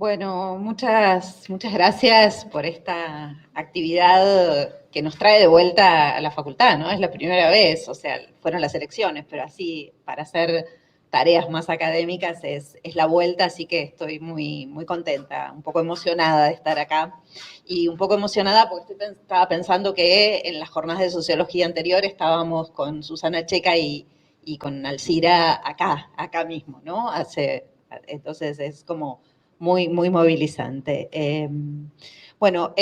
Bueno, muchas gracias por esta actividad que nos trae de vuelta a la facultad, ¿no? Es la primera vez, o sea, fueron las elecciones, pero así, para hacer tareas más académicas es la vuelta, así que estoy muy contenta, un poco emocionada de estar acá. Y un poco emocionada porque estaba pensando que en las jornadas de sociología anterior estábamos con Susana Checa y con Alcira acá mismo, ¿no? Entonces es como muy movilizante. Bueno,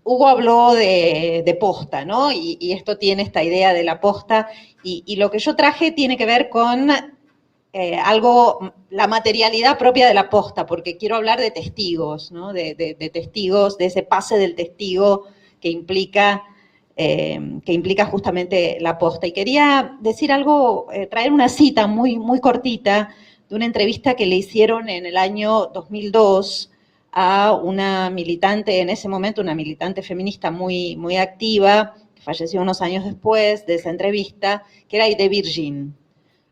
Hugo habló de posta, ¿no? Y esto tiene esta idea de la posta, y lo que yo traje tiene que ver con la materialidad propia de la posta, porque quiero hablar de testigos, ¿no? De testigos, de ese pase del testigo que implica justamente la posta. Y quería decir algo, traer una cita muy cortita de una entrevista que le hicieron en el año 2002 a una militante, en ese momento una militante feminista muy activa, que falleció unos años después de esa entrevista, que era Aide Virgin.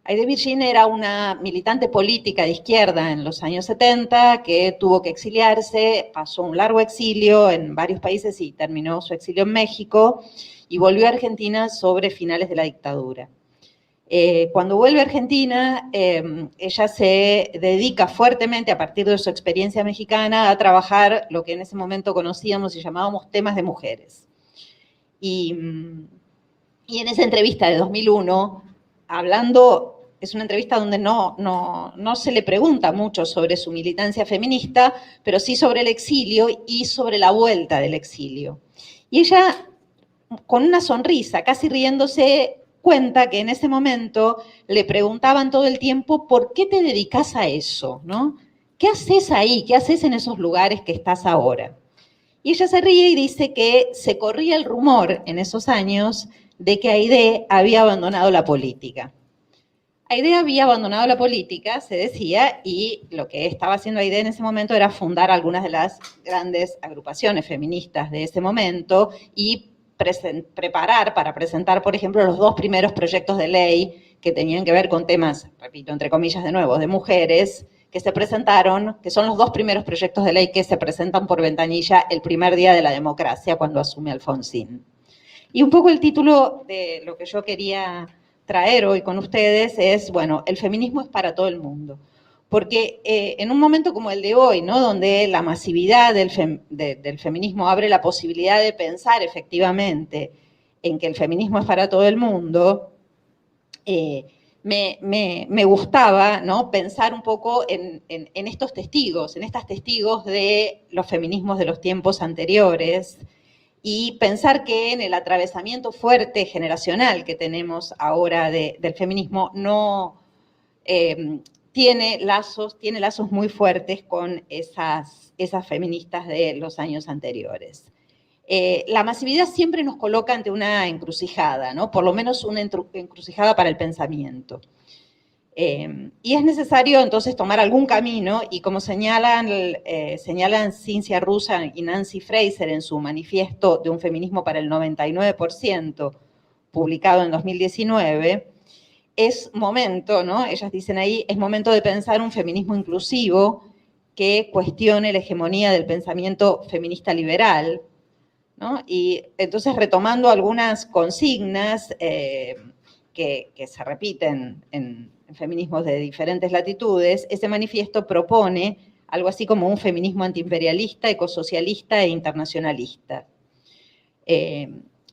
Aide Virgin era una militante política de izquierda en los años 70 que tuvo que exiliarse, pasó un largo exilio en varios países y terminó su exilio en México y volvió a Argentina sobre finales de la dictadura. Cuando vuelve a Argentina, ella se dedica fuertemente, a partir de su experiencia mexicana, a trabajar lo que en ese momento conocíamos y llamábamos temas de mujeres. Y en esa entrevista de 2001, es una entrevista donde no se le pregunta mucho sobre su militancia feminista, pero sí sobre el exilio y sobre la vuelta del exilio. Y ella, con una sonrisa, casi riéndose, cuenta que en ese momento le preguntaban todo el tiempo, ¿por qué te dedicas a eso? ¿No? ¿Qué haces ahí? ¿Qué haces en esos lugares que estás ahora? Y ella se ríe y dice que se corría el rumor en esos años de que Aide había abandonado la política. Aide había abandonado la política, se decía, y lo que estaba haciendo Aide en ese momento era fundar algunas de las grandes agrupaciones feministas de ese momento y preparar para presentar, por ejemplo, los dos primeros proyectos de ley que tenían que ver con temas, repito, entre comillas de nuevo, de mujeres, que se presentaron, que son los dos primeros proyectos de ley que se presentan por ventanilla el primer día de la democracia cuando asume Alfonsín. Y un poco el título de lo que yo quería traer hoy con ustedes es, bueno, el feminismo es para todo el mundo. Porque en un momento como el de hoy, ¿no? Donde la masividad del feminismo abre la posibilidad de pensar efectivamente en que el feminismo es para todo el mundo, me gustaba, ¿no? Pensar un poco en estos testigos, en estas testigos de los feminismos de los tiempos anteriores, y pensar que en el atravesamiento fuerte generacional que tenemos ahora del feminismo tiene lazos muy fuertes con esas feministas de los años anteriores. La masividad siempre nos coloca ante una encrucijada, ¿no? Por lo menos una encrucijada para el pensamiento. Y es necesario entonces tomar algún camino, y como señalan Cynthia Russa y Nancy Fraser en su manifiesto de un feminismo para el 99%, publicado en 2019, es momento, ¿no? Ellas dicen ahí, es momento de pensar un feminismo inclusivo que cuestione la hegemonía del pensamiento feminista liberal, ¿no? Y entonces, retomando algunas consignas que se repiten en feminismos de diferentes latitudes, ese manifiesto propone algo así como un feminismo antiimperialista, ecosocialista e internacionalista.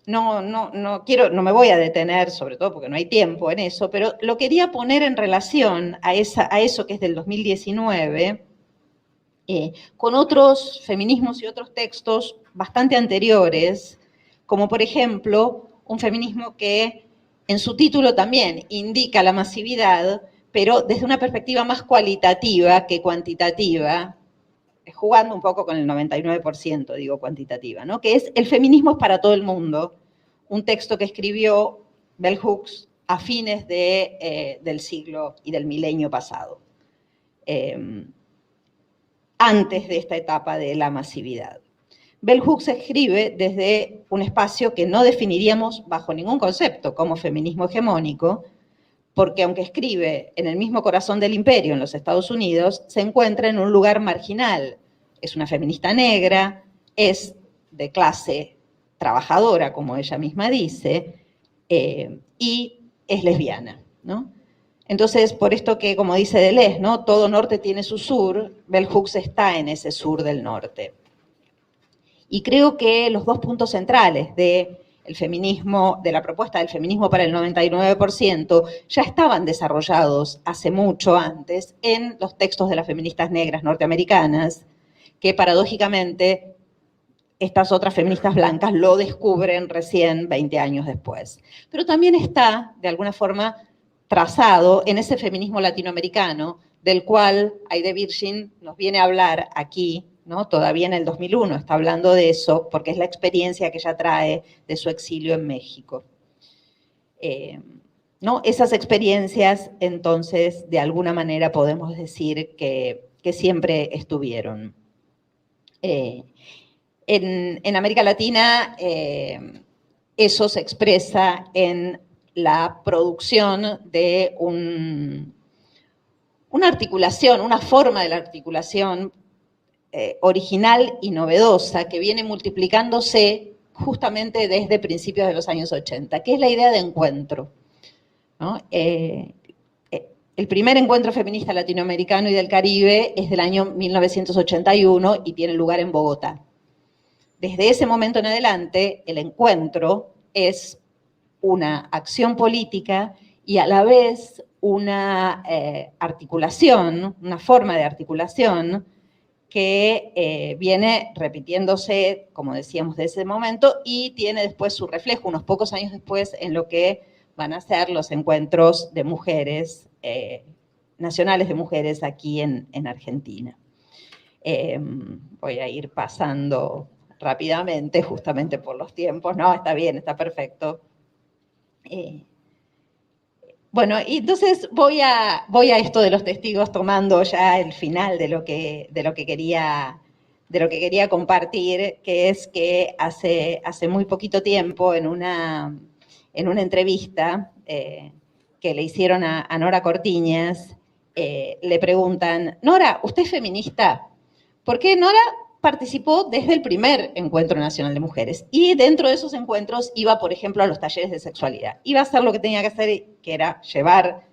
No me voy a detener, sobre todo porque no hay tiempo en eso, pero lo quería poner en relación a eso que es del 2019, con otros feminismos y otros textos bastante anteriores, como por ejemplo un feminismo que en su título también indica la masividad, pero desde una perspectiva más cualitativa que cuantitativa, jugando un poco con el 99%, digo cuantitativa, ¿no? Que es El feminismo es para todo el mundo, un texto que escribió Bell Hooks a fines del siglo y del milenio pasado, antes de esta etapa de la masividad. Bell Hooks escribe desde un espacio que no definiríamos bajo ningún concepto como feminismo hegemónico, porque aunque escribe en el mismo corazón del imperio, en los Estados Unidos, se encuentra en un lugar marginal. Es una feminista negra, es de clase trabajadora, como ella misma dice, y es lesbiana, ¿no? Entonces, por esto que, como dice Deleuze, ¿no? Todo norte tiene su sur, Bell Hooks está en ese sur del norte. Y creo que los dos puntos centrales del feminismo, de la propuesta del feminismo para el 99%, ya estaban desarrollados hace mucho antes en los textos de las feministas negras norteamericanas, que paradójicamente estas otras feministas blancas lo descubren recién 20 años después. Pero también está, de alguna forma, trazado en ese feminismo latinoamericano, del cual Aide Virgin nos viene a hablar aquí, ¿no? Todavía en el 2001 está hablando de eso, porque es la experiencia que ella trae de su exilio en México. ¿No? Esas experiencias, entonces, de alguna manera podemos decir que siempre estuvieron. En América Latina, eso se expresa en la producción de una articulación, una forma de la articulación original y novedosa que viene multiplicándose justamente desde principios de los años 80, que es la idea de encuentro, ¿no? El primer encuentro feminista latinoamericano y del Caribe es del año 1981 y tiene lugar en Bogotá. Desde ese momento en adelante, el encuentro es una acción política y a la vez una articulación, una forma de articulación que viene repitiéndose, como decíamos, de ese momento y tiene después su reflejo, unos pocos años después, en lo que van a ser los encuentros de mujeres, nacionales de mujeres aquí en Argentina. Voy a ir pasando rápidamente, justamente por los tiempos. No, está bien, está perfecto. Bueno, y entonces voy a esto de los testigos, tomando ya el final de lo que quería compartir, que es que hace muy poquito tiempo, en una entrevista que le hicieron a Nora Cortiñas, le preguntan: Nora, ¿usted es feminista? Porque Nora participó desde el primer Encuentro Nacional de Mujeres y dentro de esos encuentros iba, por ejemplo, a los talleres de sexualidad. Iba a hacer lo que tenía que hacer, que era llevar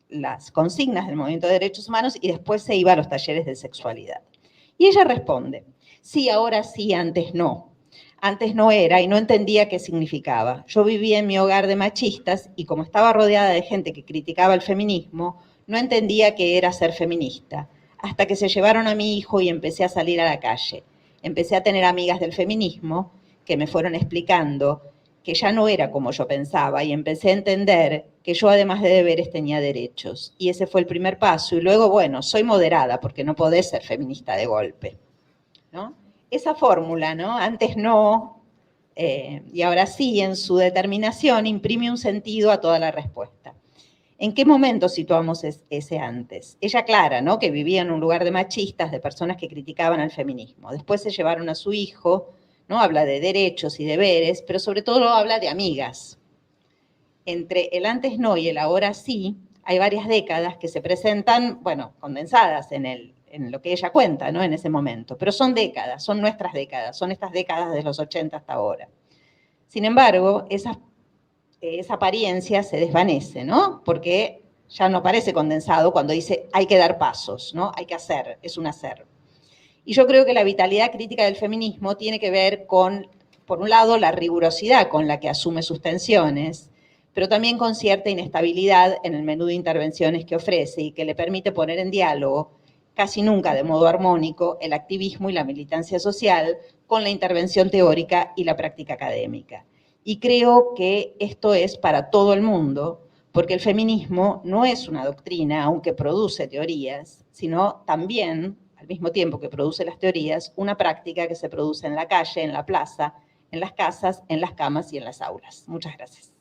las consignas del movimiento de derechos humanos y después se iba a los talleres de sexualidad. Y ella responde: sí, ahora sí, antes no. Antes no era y no entendía qué significaba. Yo vivía en mi hogar de machistas y como estaba rodeada de gente que criticaba el feminismo, no entendía qué era ser feminista. Hasta que se llevaron a mi hijo y empecé a salir a la calle. Empecé a tener amigas del feminismo que me fueron explicando que ya no era como yo pensaba y empecé a entender que yo además de deberes tenía derechos. Y ese fue el primer paso. Y luego, bueno, soy moderada porque no podés ser feminista de golpe, ¿no? Esa fórmula, ¿no? Antes no, y ahora sí, en su determinación, imprime un sentido a toda la respuesta. ¿En qué momento situamos ese antes? Ella aclara, ¿no?, que vivía en un lugar de machistas, de personas que criticaban al feminismo. Después se llevaron a su hijo, ¿no? Habla de derechos y deberes, pero sobre todo habla de amigas. Entre el antes no y el ahora sí, hay varias décadas que se presentan, bueno, condensadas en lo que ella cuenta, ¿no?, en ese momento. Pero son décadas, son nuestras décadas, son estas décadas de los 80 hasta ahora. Sin embargo, esa apariencia se desvanece, ¿no? Porque ya no parece condensado cuando dice hay que dar pasos, ¿no? Hay que hacer, es un hacer. Y yo creo que la vitalidad crítica del feminismo tiene que ver con, por un lado, la rigurosidad con la que asume sus tensiones, pero también con cierta inestabilidad en el menú de intervenciones que ofrece y que le permite poner en diálogo, casi nunca de modo armónico, el activismo y la militancia social con la intervención teórica y la práctica académica. Y creo que esto es para todo el mundo, porque el feminismo no es una doctrina, aunque produce teorías, sino también, al mismo tiempo que produce las teorías, una práctica que se produce en la calle, en la plaza, en las casas, en las camas y en las aulas. Muchas gracias.